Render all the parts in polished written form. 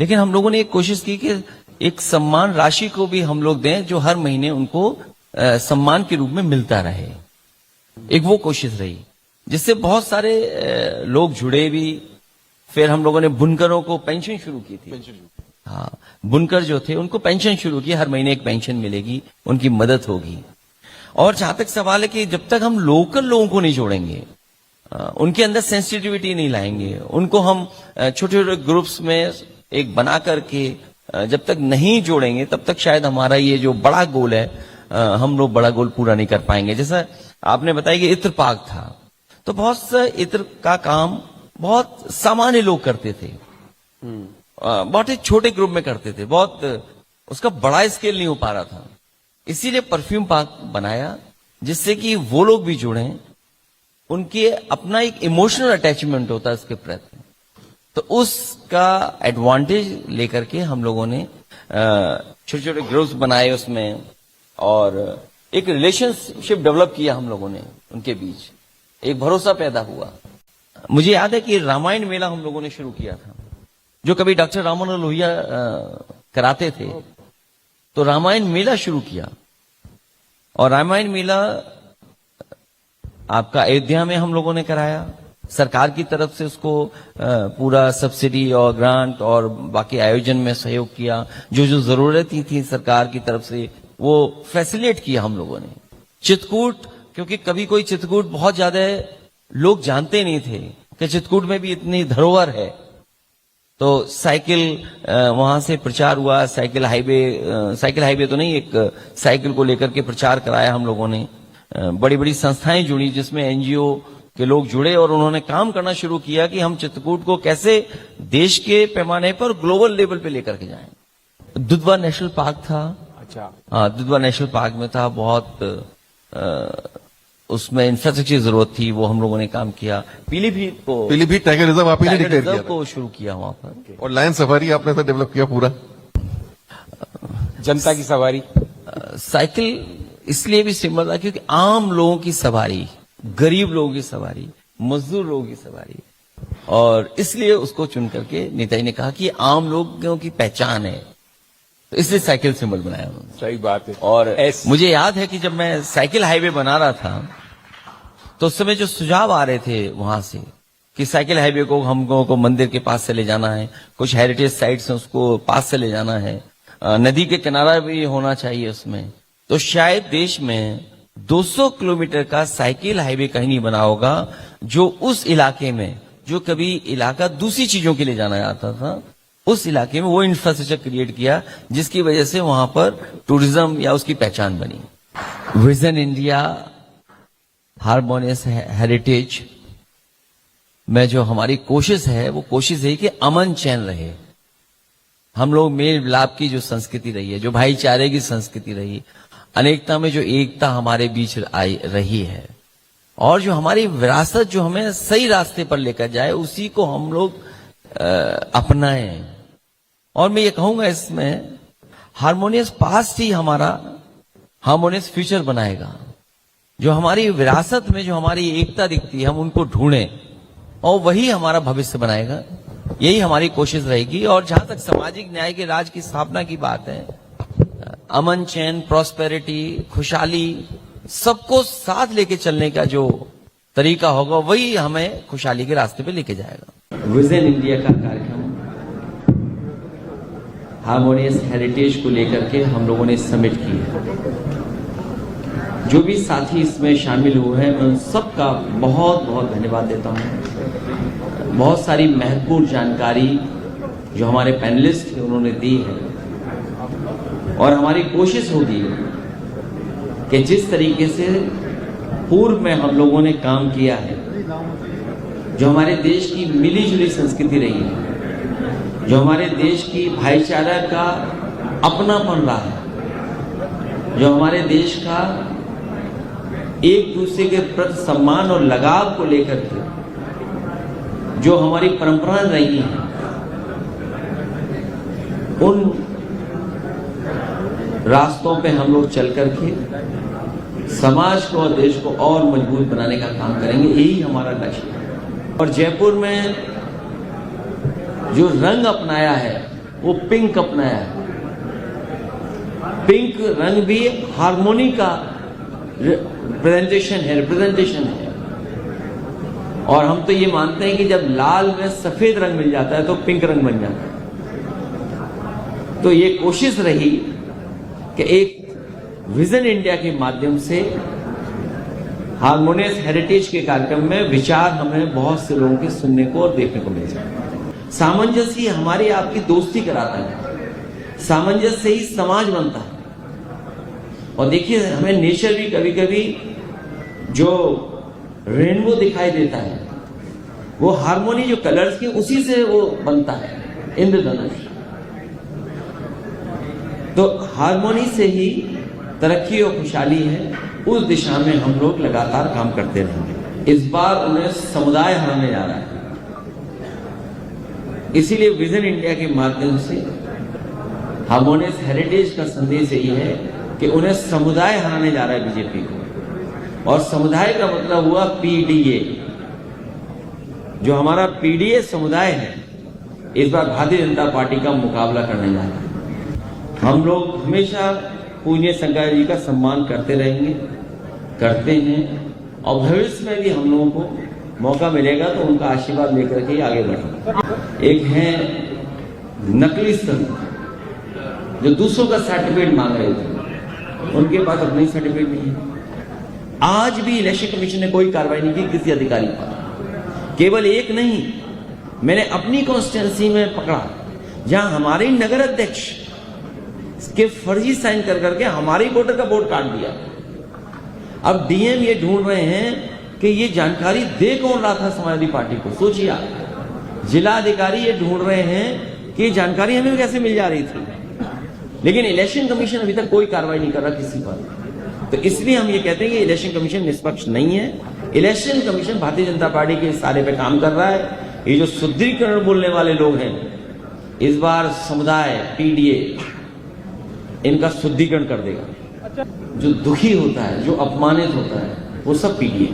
लेकिन हम लोगों ने एक कोशिश की कि एक सम्मान राशि को भी हम लोग दें जो हर महीने उनको सम्मान के रूप में मिलता रहे। एक वो कोशिश रही जिससे बहुत सारे लोग जुड़े भी। फिर हम लोगों ने बुनकरों को पेंशन शुरू की थी। हाँ, बुनकर जो थे उनको पेंशन शुरू की, हर महीने एक पेंशन मिलेगी, उनकी मदद होगी। और जहां तक सवाल है कि जब तक हम लोकल लोगों को नहीं जोड़ेंगे, उनके अंदर सेंसिटिविटी नहीं लाएंगे, उनको हम छोटे छोटे ग्रुप्स में एक बना करके जब तक नहीं जोड़ेंगे, तब तक शायद हमारा ये जो बड़ा गोल है, हम लोग बड़ा गोल पूरा नहीं कर पाएंगे। जैसा आपने बताया कि इत्र पाक था, तो बहुत सा इत्र का काम बहुत सामान्य लोग करते थे, बहुत ही छोटे ग्रुप में करते थे, बहुत उसका बड़ा स्केल नहीं हो पा रहा था। इसीलिए परफ्यूम पाक बनाया जिससे कि वो लोग भी जुड़े, उनके अपना एक इमोशनल अटैचमेंट होता है इसके प्रति। तो उसका एडवांटेज लेकर के हम लोगों ने छोटे छोटे ग्रुप्स बनाए उसमें, और एक रिलेशनशिप डेवलप किया हम लोगों ने उनके बीच, एक भरोसा पैदा हुआ। मुझे याद है कि रामायण मेला हम लोगों ने शुरू किया था, जो कभी डॉक्टर राममनोहर लोहिया कराते थे। तो रामायण मेला शुरू किया, और रामायण मेला आपका अयोध्या में हम लोगों ने कराया। सरकार की तरफ से उसको पूरा सब्सिडी और ग्रांट और बाकी आयोजन में सहयोग किया। जो जो जरूरतें थी सरकार की तरफ से वो फैसिलिटेट किया हम लोगों ने। चित्रकूट, क्योंकि कभी कोई चित्रकूट बहुत ज्यादा लोग जानते नहीं थे कि चित्रकूट में भी इतनी धरोहर है, तो साइकिल वहां से प्रचार हुआ। साइकिल हाईवे तो नहीं, एक साइकिल को लेकर के प्रचार कराया हम लोगों ने। बड़ी बड़ी संस्थाएं जुड़ी जिसमें एनजीओ के लोग जुड़े, और उन्होंने काम करना शुरू किया कि हम चित्रकूट को कैसे देश के पैमाने पर ग्लोबल लेवल पे लेकर के जाएं। दुधवा नेशनल पार्क था। अच्छा, हाँ, दुधवा नेशनल पार्क में था, बहुत उसमें इंफ्रास्ट्रक्चर की जरूरत थी, वो हम लोगों ने काम किया। पीलीभीत टाइगर रिजर्व आप ही ने डिक्लेयर किया को शुरू किया वहां पर, और लायन सफारी आपने तो डेवलप किया पूरा। जनता की सवारी साइकिल इसलिए भी सिंबल था क्योंकि आम लोगों की सवारी, गरीब लोगों की सवारी, मजदूर लोगों की सवारी, और इसलिए उसको चुन करके नेताजी ने कहा कि आम लोगों की पहचान है, तो इसलिए साइकिल सिंबल बनाया उन्होंने। सही बात है। और मुझे याद है कि जब मैं साइकिल हाईवे बना रहा था, तो उस समय जो सुझाव आ रहे थे वहां से कि साइकिल हाईवे को हमको को मंदिर के पास से ले जाना है, कुछ हेरिटेज साइट्स हैं उसको पास से ले जाना है, नदी के किनारा भी होना चाहिए उसमें, तो शायद देश में 200 किलोमीटर का साइकिल हाईवे कहीं नहीं बना होगा जो उस इलाके में, जो कभी इलाका दूसरी चीजों के लिए जाना जाता था, उस इलाके में वो इंफ्रास्ट्रक्चर क्रिएट किया जिसकी वजह से वहां पर टूरिज्म या उसकी पहचान बनी। विजन इंडिया हार्मोनियस हेरिटेज में जो हमारी कोशिश है, वो कोशिश है कि अमन चैन रहे। हम लोग मेल मिलाप की जो संस्कृति रही है, जो भाईचारे की संस्कृति रही, अनेकता में जो एकता हमारे बीच रही है, और जो हमारी विरासत जो हमें सही रास्ते पर लेकर जाए, उसी को हम लोग अपनाएं। और मैं ये कहूंगा इसमें हार्मोनियस पास्ट ही हमारा हार्मोनियस फ्यूचर बनाएगा। जो हमारी विरासत में जो हमारी एकता दिखती है, हम उनको ढूंढें और वही हमारा भविष्य बनाएगा। यही हमारी कोशिश रहेगी। और जहां तक सामाजिक न्याय के राज की स्थापना की बात है, अमन चैन, प्रॉस्पेरिटी, खुशहाली, सबको साथ लेके चलने का जो तरीका होगा, वही हमें खुशहाली के रास्ते पे लेके जाएगा। विजन इंडिया का कार्यक्रम हार्मोनियस हेरिटेज को लेकर के हम लोगों ने समिट की है। जो भी साथी इसमें शामिल हुए हैं, मैं उन सबका बहुत बहुत धन्यवाद देता हूं। बहुत सारी महत्वपूर्ण जानकारी जो हमारे पैनलिस्ट थे उन्होंने दी है, और हमारी कोशिश होगी कि जिस तरीके से पूर्व में हम लोगों ने काम किया है, जो हमारे देश की मिली जुली संस्कृति रही है, जो हमारे देश की भाईचारा का अपनापन रहा है, जो हमारे देश का एक दूसरे के प्रति सम्मान और लगाव को लेकर के जो हमारी परंपराएं रही हैं, उन रास्तों पे हम लोग चल करके समाज को और देश को और मजबूत बनाने का काम करेंगे। यही हमारा लक्ष्य है। और जयपुर में जो रंग अपनाया है, वो पिंक अपनाया है। पिंक रंग भी हार्मोनी का रिप्रेजेंटेशन है। और हम तो ये मानते हैं कि जब लाल में सफेद रंग मिल जाता है तो पिंक रंग बन जाता है। तो ये कोशिश रही कि एक विजन इंडिया के माध्यम से हार्मोनियस हेरिटेज के कार्यक्रम में विचार हमें बहुत से लोगों के सुनने को और देखने को मिल जाए। सामंजस्य हमारी आपकी दोस्ती कराता है, सामंजस्य से ही समाज बनता है। और देखिए, हमें नेचर भी कभी कभी जो रेनबो दिखाई देता है, वो हार्मोनी जो कलर्स की उसी से वो बनता है, इंद्रधनुष। तो हार्मोनी से ही तरक्की और खुशहाली है, उस दिशा में हम लोग लगातार काम करते रहेंगे। इस बार उन्हें समुदाय हराने जा रहा है, इसीलिए विजन इंडिया के माध्यम से हार्मोनियस हेरिटेज का संदेश यही है कि उन्हें समुदाय हराने जा रहा है बीजेपी को। और समुदाय का मतलब हुआ पीडीए। जो हमारा पीडीए समुदाय है, इस बार भारतीय जनता पार्टी का मुकाबला करने जा रहा है। हम लोग हमेशा पूज्य शंकराचार्य जी का सम्मान करते रहेंगे, करते हैं, और भविष्य में भी हम लोगों को मौका मिलेगा तो उनका आशीर्वाद लेकर के आगे बढ़ेंगे। एक है नकली संत जो दूसरों का सर्टिफिकेट मांग रहे थे, उनके पास अपनी सर्टिफिकेट नहीं है। आज भी इलेक्शन कमीशन ने कोई कार्रवाई नहीं की किसी अधिकारी पर। केवल एक नहीं, मैंने अपनी कॉन्स्टिट्यूंसी में पकड़ा जहां हमारे नगर अध्यक्ष के फर्जी साइन कर करके हमारे वोटर का वोट काट दिया। अब डीएम ये ढूंढ रहे हैं कि ये जानकारी दे कौन रहा था समाजवादी पार्टी को। सोचिए आप, जिला अधिकारी ये ढूंढ रहे हैं कि ये जानकारी हमें कैसे मिल जा रही थी, लेकिन इलेक्शन कमीशन अभी तक कोई कार्रवाई नहीं कर रहा किसी पर। तो इसलिए हम ये कहते हैं कि इलेक्शन कमीशन निष्पक्ष नहीं है। Election commission Bharatiya Janata party के इशारे पे काम कर रहा है। ये जो शुद्धिकरण बोलने वाले लोग हैं, इस बार समुदाय पीडीए इनका शुद्धिकरण कर देगा। जो दुखी होता है, जो अपमानित होता है, वो सब पीडीए,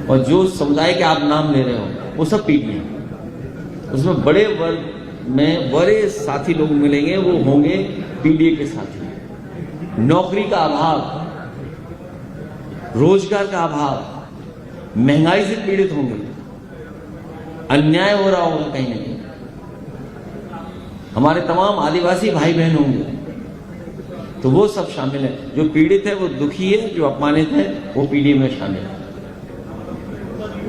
और जो समुदाय के आप नाम ले रहे हो वो सब पीडीए। उसमें बड़े वर्ग में बड़े साथी लोग मिलेंगे, वो होंगे पीडीए के साथी। नौकरी का अभाव, रोजगार का अभाव, महंगाई से पीड़ित होंगे, अन्याय हो रहा होगा कहीं ना कहीं। हमारे तमाम आदिवासी भाई बहन होंगे, तो वो सब शामिल है। जो पीड़ित है वो दुखी है, जो अपमानित है वो पीडीए में शामिल है।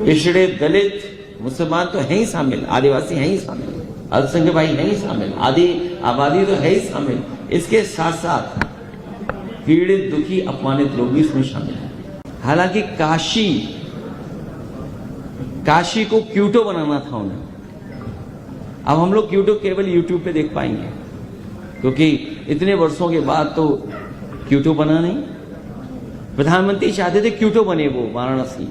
पिछड़े, दलित, मुसलमान तो है ही शामिल, आदिवासी है ही शामिल, अल्पसंख्यक भाई है ही शामिल, आदि आबादी तो है ही शामिल। इसके साथ साथ पीड़ित, दुखी, अपमानित लोग भी इसमें शामिल हैं। हालांकि काशी को क्यूटो बनाना था उन्हें। अब हम लोग क्यूटो केवल यूट्यूब पे देख पाएंगे, क्योंकि इतने वर्षों के बाद तो क्यूटो बना नहीं। प्रधानमंत्री चाहते थे क्यूटो बने वो वाराणसी,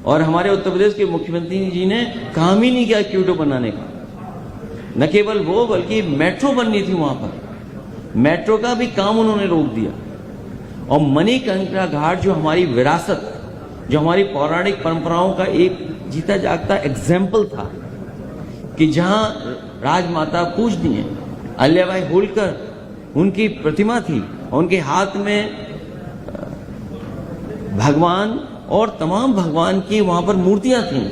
और हमारे उत्तर प्रदेश के मुख्यमंत्री जी ने काम ही नहीं किया क्यूटो बनाने का। न केवल वो, बल्कि मेट्रो बननी थी वहां पर, मेट्रो का भी काम उन्होंने रोक दिया। और मणिकर्णिका घाट जो हमारी विरासत, जो हमारी पौराणिक परंपराओं का एक जीता जागता एग्जाम्पल था, कि जहां राजमाता पूजनीय अहिल्याबाई होलकर उनकी प्रतिमा थी, और उनके हाथ में भगवान और तमाम भगवान की वहां पर मूर्तियां थीं,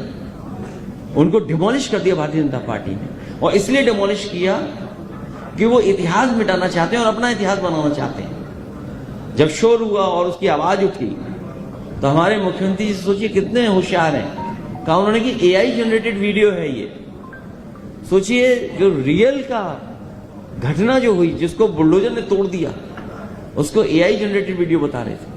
उनको डिमोलिश कर दिया भारतीय जनता पार्टी ने। और इसलिए डिमोलिश किया कि वो इतिहास मिटाना चाहते हैं और अपना इतिहास बनाना चाहते हैं। जब शोर हुआ और उसकी आवाज उठी, तो हमारे मुख्यमंत्री जी सोचिए कितने होशियार हैं, कहा उन्होंने कि एआई जनरेटेड वीडियो है ये। सोचिए, जो रियल का घटना जो हुई, जिसको बुलडोजर ने तोड़ दिया, उसको एआई जनरेटेड वीडियो बता रहे थे।